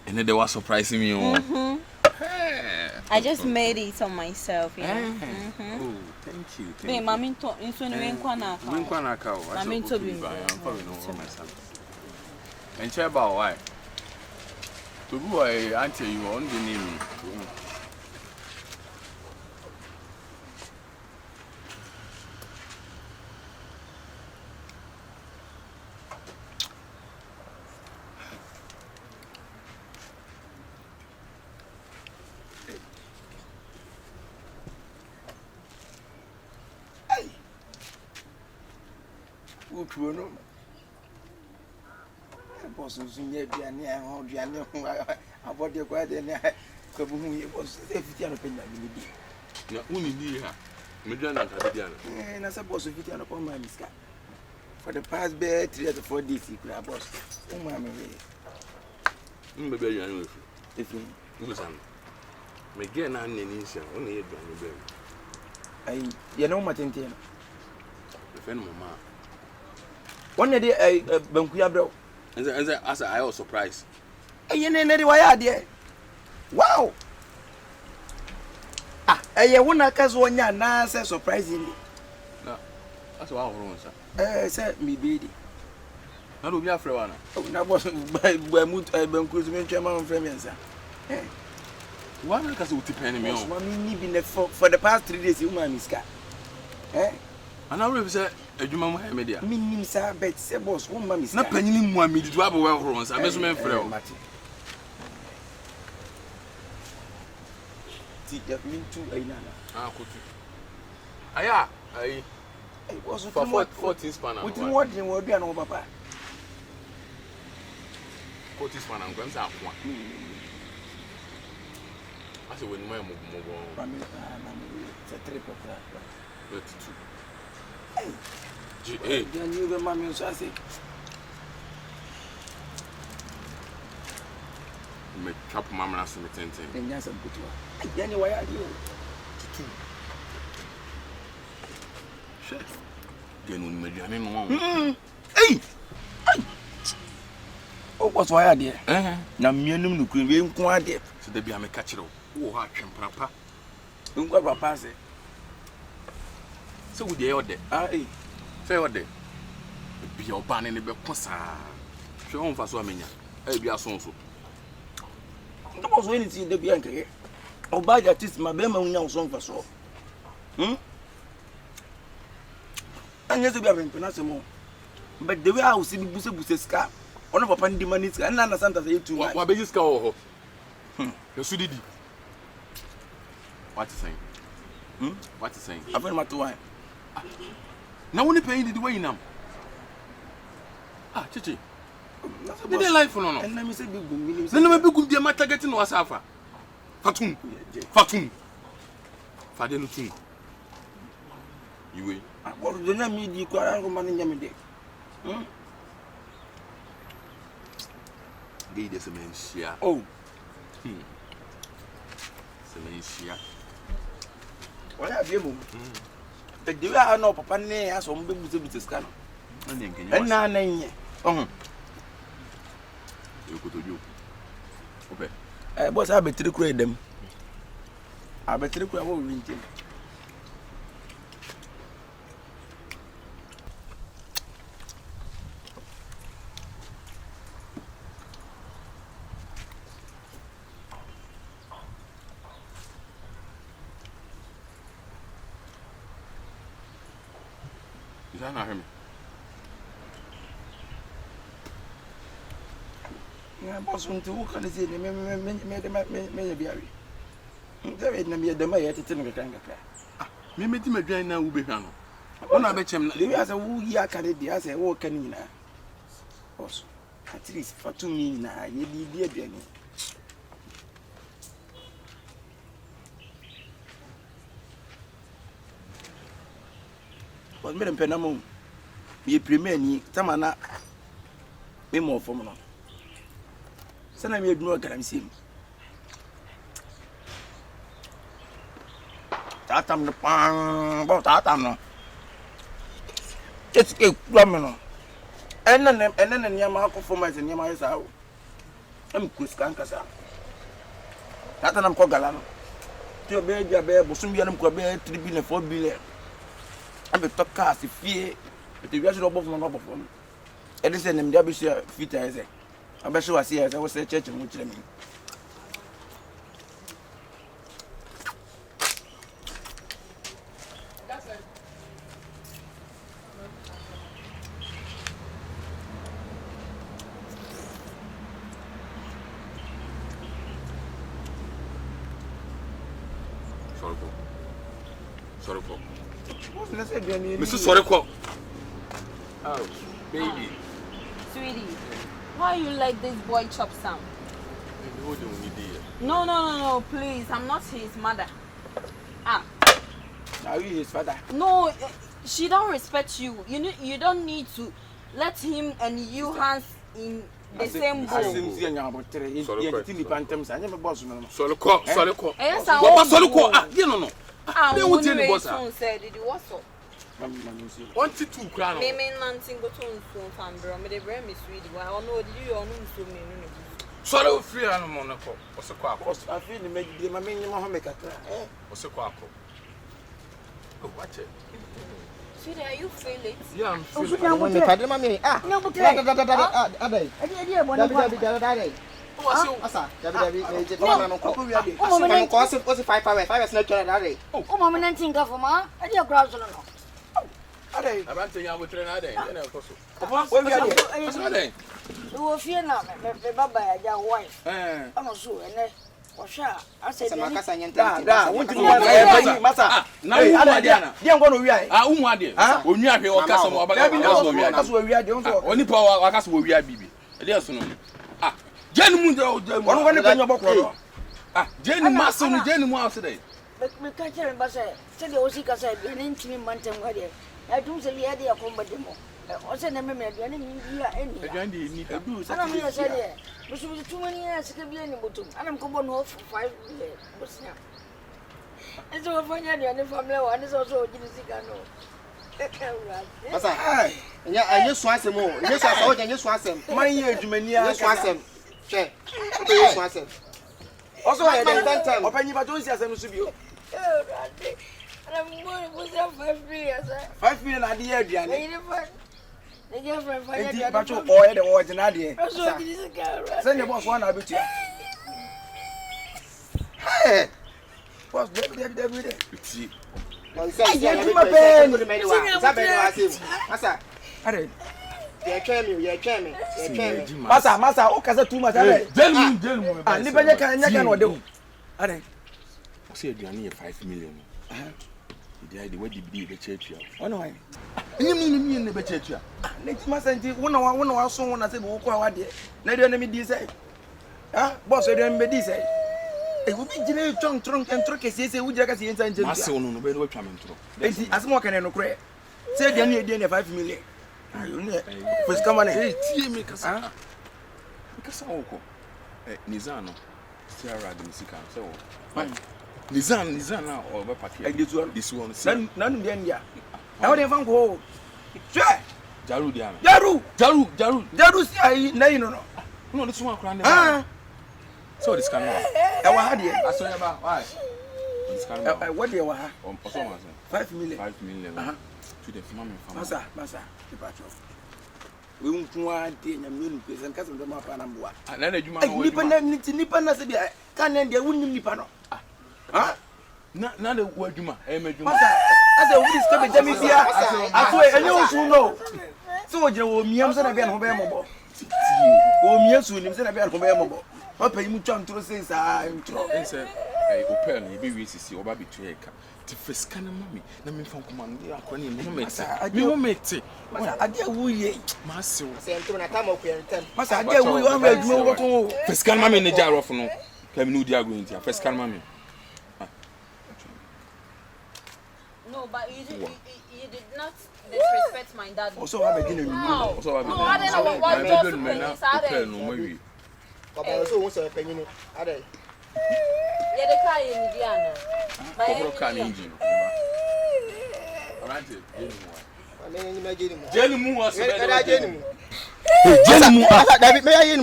And then they were surprising me. I just made it on myself, you know. Oh, thank you. Me, mommy told me so. I'm probably know myself. And share about why. To go, I answer you on the name. No. Boss was in the Diana, about the quiet and I was 50 opinion. Only dear, Madonna, and I suppose if you turn upon my misca. For the past bed 3 or 4 days, you could have boss. Oh, mammy, maybe I know if you again, I'm only a baby. You know, Martin. Defend mamma. One day, a Bankuya bro. As I was surprised. You know, why are there? Wow! I won't cause 1 year now, surprisingly. No, that's what I want, sir. Said me, baby. I don't be afraid. Oh, that wasn't by Moot, Banku's chairman from Mensa. One because it would depend on me. One been for the past 3 days, you man, Miss Cat. And I will say, a human media. Meaning, sir, but say, boss, one man is not penny one me to have a well runs. I miss me for Martin. See, that mean to a nana. Ah, Aya, I was for 14 span. What you want in what you know, Papa? 40 span and grams out one. I said, when my move, it's a trip of that. 32. Hey, you the mammy, so I say, make chop mamma as a tent, and yes, a good one. Then why are you? Chef, then we made hey! Oh, what's why I dear? Now, me and him look in quite so they be a catcher. Oh, I can papa. Don't go pass it. So would they order? Aye, fair order. Be your ban in the Becosa. Show on for Swamina. I be a son so. The most when it's in the Bianca. Oh, by that is my Bema young song for so. And yes, we have been pronounced. But the way I was seeing Busa scar, one of a pandemonic, and Nana Santa say to what baby scar. You're Sudidi. What is saying? What is saying? I've been my two wine. Now only paying the way now. Chichi. Did they lie for no? And let me say, then maybe good dear matter getting was Alpha. Fatum. Fadelutum. You will. What do you mean? You quarrel woman in Yamide? Gay the Sementia. Oh, Sementia. What have you? But do I know Papa has on the scan? And now, you go to you. Okay. I was able to create them. I bet you will win him. Is that not him? I was going to walk on the city, made a berry. There is no mere demay at the Tinga. Maybe my drain now will be found. When I bet him, as a woo yakadi as a walk canina. Also, at least for 2 minutes, you be dear. But Madame Penamon, be a premier, Tamana, be more formal. Send me a no can see. Tatam the pan, about Tatam. It's a criminal. And then Yamako for my and Yama's out. I'm Kuskankasa. That I'm called Galano. To obey your bear, Bosumbian Quabe, 3 billion, 4 billion. I'm a top cast if fear, but the rest of my number from. Edison and Dabisha Fit as a. I'm not sure I see as I was a church and which I mean. Sorry, Mrs. Soriko. Oh, baby. Sweetie, why you like this boy chop sound? No, please. I'm not his mother. Are you his father? No, she don't respect you. You don't need to let him and you hands in the same bowl. Sorry, free animal. What's a quack? I feel the make my minimum make a What's a quack? Watch it. Sweetie, are you feeling? Yeah, I'm feeling I don't say we had a combat demo. Also, never made any India any. I don't say, but she was 2 years to be any bottom. And I'm coming off for 5 years. And so I find out the family one is also a Gisicano. Yeah, I just want some more. Yes, I saw you just want some. My year to many years want some. Check. Also, I don't time. Open your doors as I'm to I'm going to have 5 million. 5 million idea, Diana. The girlfriend, but you oil the ordinary. Send your boss one, I'll be here. Hey, what's that? See, I get my pen. Massa, oh, Casa too much. Gentlemen, and Libanya can do. I say, you 5 million. The way you the church. Oh, no, you mean in the church. Next must one hour soon. I said, oh, dear. Let your enemy say, ah, boss, I don't be say. It would be Jimmy trunk and truck as you say, would you get the inside? My son, no, no, coming through. As more can I no cray. Say, you need 5 million. First, come on, hey, because I Nizano, Sarah, the Sican, so fine. Nizan now or this one. None of them, yeah. How they found go? Jaru, say, no, this one crying. So this can I saw about why. What do you want? 5 million. 5 million. To the family. Massa, departure. We won't want to and cousin the map and Amboa. And then you Nippana said, can end the winning Nippano. Not the word you might. As a would discover Jamisia, I swear, and you also know. So, you will me, I'm going to be unbearable. Oh, me, soon, I'm going to be unbearable. I'll pay you to say, I'm trying. Open, you be see or baby to a to first can mommy. Let me from command. I do make it. I dare we, Master. Master, I dare we already know what first can mammy in the jar of no. Can you do going to first can mammy? No, but you did not disrespect my dad. Also, I'm beginning. No, I don't know what you're also wants a penny. Are they? Yeah, the car in Indiana. My car engine. Alright, Jenny was David, may I in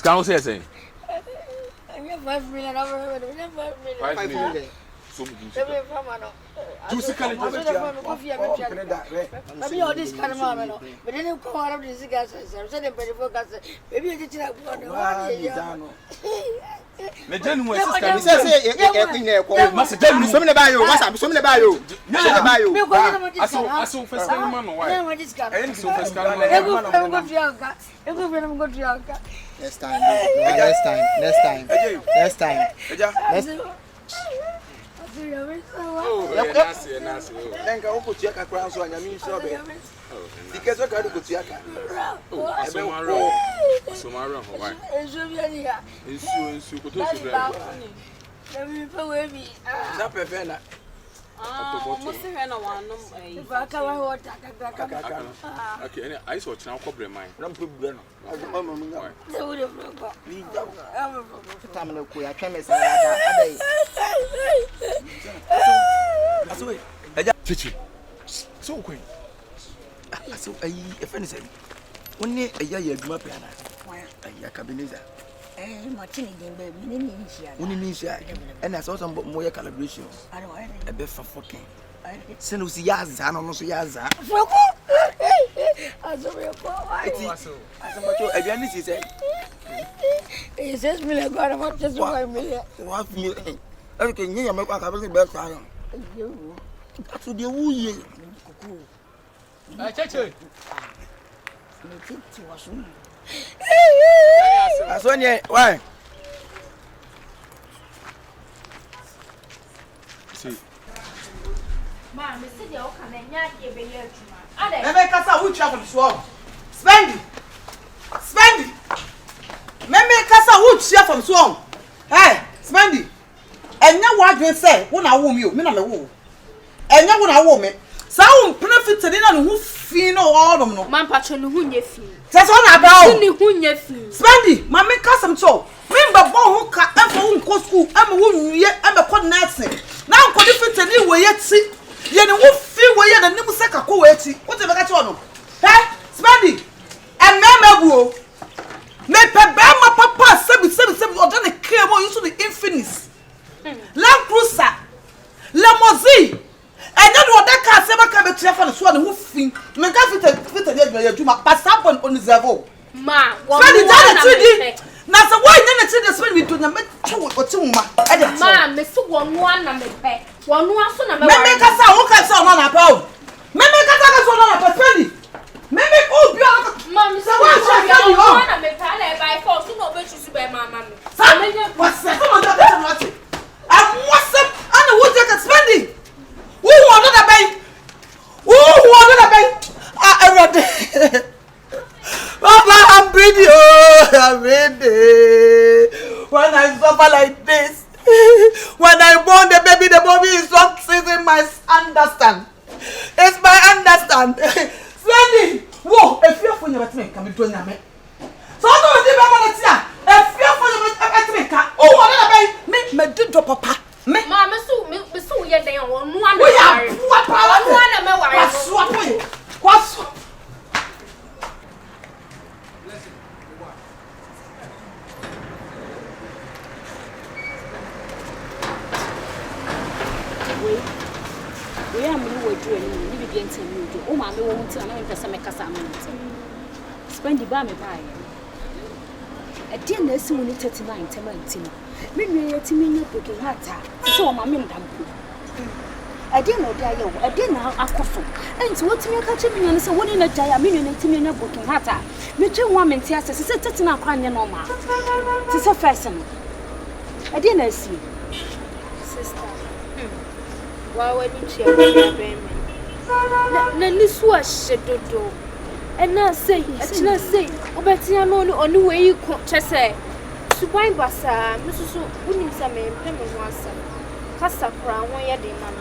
Scan say saying. I have 5 million. I have 5 million. So Do see kind of maybe all this kind of man, but then you come out of this gas. I said, maybe you did not want to. The gentleman says, Master Gentleman, some about you, some about you. I saw first man or why? Next time. Oh, that's then go put your crown so I mean so because I got to put your okay, I saw now cover mine. So quick. So a friend said, one year a year you up piano. A cabineza. Martini, baby, and I saw some more calibration. A bit for fucking. Send us Yaz, I don't know, Yaza. He said, he says, Miller got about just 1 million. 1 million. Okay, you make a couple of best. That's what you I check it. That's one year. Why? See. Ma, me see the oka na nya ye be ye adwuma. Ade. Never kasa who travel to swam. Spendy. Meme kasa who share from swam. Hey, Spendy. Enya wadwen say, wo na wo mi o, me na me wo. Enya wo na wo me. Sa wo benefit ni na no hu fi no all them no. Man patcho no hu nye fi. Say so na ba o. Ni hu nye fi. Spendy, mame kasa mcho. Me mba bon ho ka e fo wo nko school, e me wo nwie, e me ko nursing. Na nko different ni we yeti. Ye ni wo fi we ye na nim se ka ko we eti. Wo te be ka che ono. Hey, Spendy. E meme bu o. Me pe be ma papa sebi odo ne kre mo use the Infinix. Land Cruiser. Limousine. And then what that car seven can be cheerful and swan who fin. Me can fit a juma, pass up on the Zavo. Ma, what is that? Now, so why didn't you the spend between the metro or 2 months? Ma, me so one na me pe. One so na me. Me ka sa wo ka sa no na pa o. Me ka sa ka so no na pa Spendy. Me o bi o. Ma, me so one na me pa na by force no be choose be mama me. Sa me what say so that not. I what's up and who take Spendy? Who want another bank? Who want another bank? Everyday. Papa, I'm ready. Oh, I'm ready. When I suffer like this, when I born the baby is not season my understand. It's my understand. Spendy, whoa, if you're for your me, come into me. So I don't think I'm gonna see. If you're for your me, oh, another bank, me did drop papa. Me, ma, me so ye dey on one. We are what power? One na me worry. What's we am no we do any ni bi enten ni do o ma me wo nti na me pese me kasa me nti Spendy ba me ba ye e die na esi mu ni 39 tema nti no me nwe ye ti me nya broken heart a se o ma me ndampo e die na odi aye wo e die na akofo enti wo ti me ka che me nya se wo ni na jaya me nwe nti me nya broken heart a me twe wo me nti ase se 39 akwa nya no ma ti se first no e die na esi Sister. Why would you share with me? Na nisu a shedodo. And now say, Obetia no only way you chese. Subai basa, Mrs. Unisame, Pemosa. Cassa crown 1 year day, man.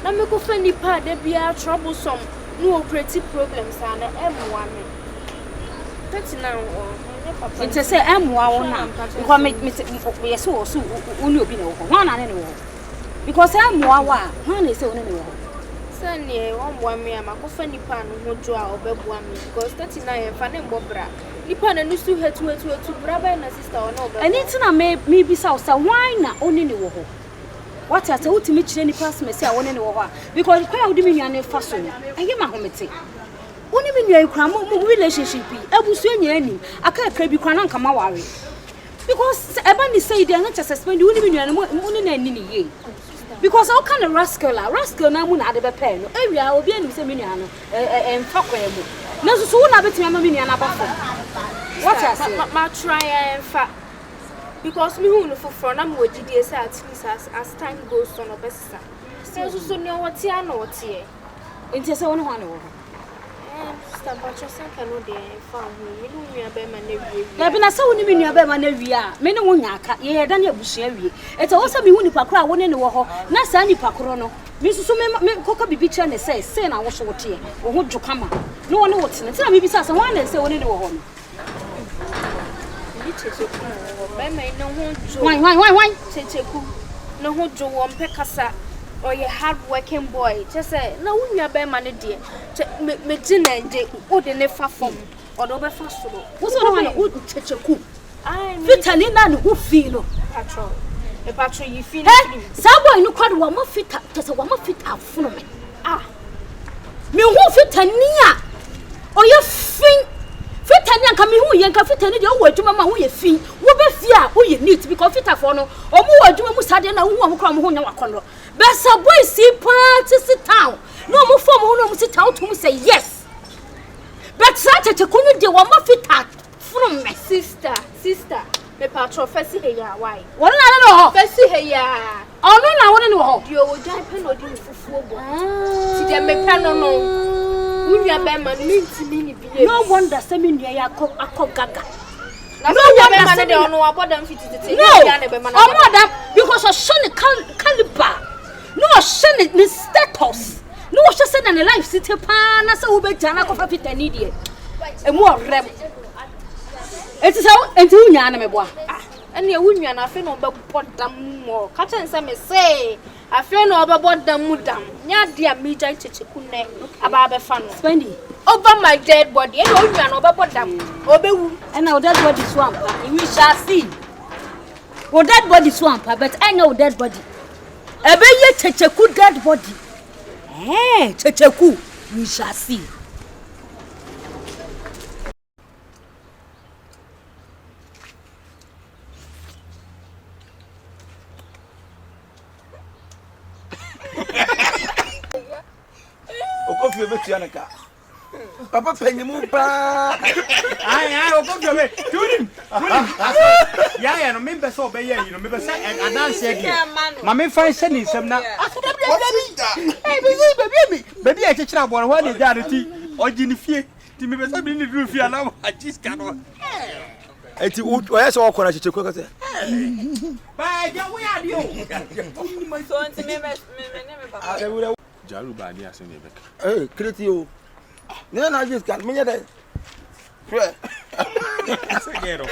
Now make a friendly part, there be a troublesome, no creative problems, and M1. 39 or It's a say M1 now. Because me so only be no one anyway. Because I'm wa when they say only Sunny, 1 me, I'm a coffee pan who draw or bebwa me because 39 and fanning bobra. Nipa na nusu hetu braba na sister or no. And it's na me be so why na only ni wo ho. What at ultimate chire nipa se me say won ni wo ho because kwa udi me nuane fa so no. Enye ma homete. Oni me nua ikura mo relationship abusu anya ani aka kra bi kwa na nka ma ware. Because eba ni say dey na suspend oni me nuane mo oni na ani ni ye. Because how can a rascal na mu na ade be pay no. Ewia obi ani se me nuane emfa kwa mu. Na so na betimi ma me nuane abafo. What I say? Ma try and fa because me who no for na mo gidi say at least as time goes on obesa. So ne what ya na what ye. Enti say won ho na wo. Sister Patricia can no dey fa ho. Me no nua be ma na wie. Na bi na say woni me nua be ma na wie a me ne wo nya aka ye heda na abusua wie. Eta wo say me hu nipa kro a woni ne wo ho na sa nipa kro no me susu me koka bibi kire ne say na wo so wote ye. Wo ho dwo kama. No woni wote ne. Ti na me bi say won na say woni ne wo ho no. Why? Kyekyeku. No ho jo won pekasa. Or ye hard working boy. Just say, no, we are bear money, dear. Me dinner, de, or the never form, or the over fast. What's the one who Kyekyeku? I fit an in who feel. Patrol. A patrol, you feel. Someone no quite one more fit up, just a 1 more fit up for me. Ah, me who fit a near. Or your fin. Fitania come who yanka fitani de wo adwuma ma wo ye fi wo be fi a wo ye neat because fitafo no omo wo adwuma mu sade na wo kra mo ho nya wakono besa boy si party sit town no mo form ho no mo sit town to say yes but such a kunu de wo ma fita from me sister me patrol fesi he ya why won na no ho fesi he ya ono na won ni wo ho dio wo jan pen odi fufuo bo ti de me pen no no wonder semi nua ya akọ gaga. No wonder say they on abodam fit to no because of shine caliber. No shine status. No shine na life city pa na say wo be jana ko fa fitani die. Emu orem. Enti say enti unya na me boa. Ene unya na afi no be bodam mo. Ka chen say me say afi no be bodam mudam. Nya dia me jai Kyekyeku ne aba be fa no. Spendy over my dead body. Ene unya no be bodam. Obewu. And our dead body swamp. We shall see. Our dead body swamp, but I know dead body. Ebe ye Kyekyeku dead body. Kyekyeku, we shall see. Okofi obetu anaka. Papa penyimu pa. Ai, okofi obe. Tunim. Ya no member so be ya, you know, member say announce again. Ma me fan say ni sem na. Baby I check na boy, what dey there ti? Oji ni fie. Ti me be say bi ni duru fie na ajiska no. Eti oya se okona Kyekyeku ka say. Ba je we ade o. So nti me papa. Jaru ba ni ase ni be. Kreti o. Ne na ajiska, me nya dey. Fre. Ase gero.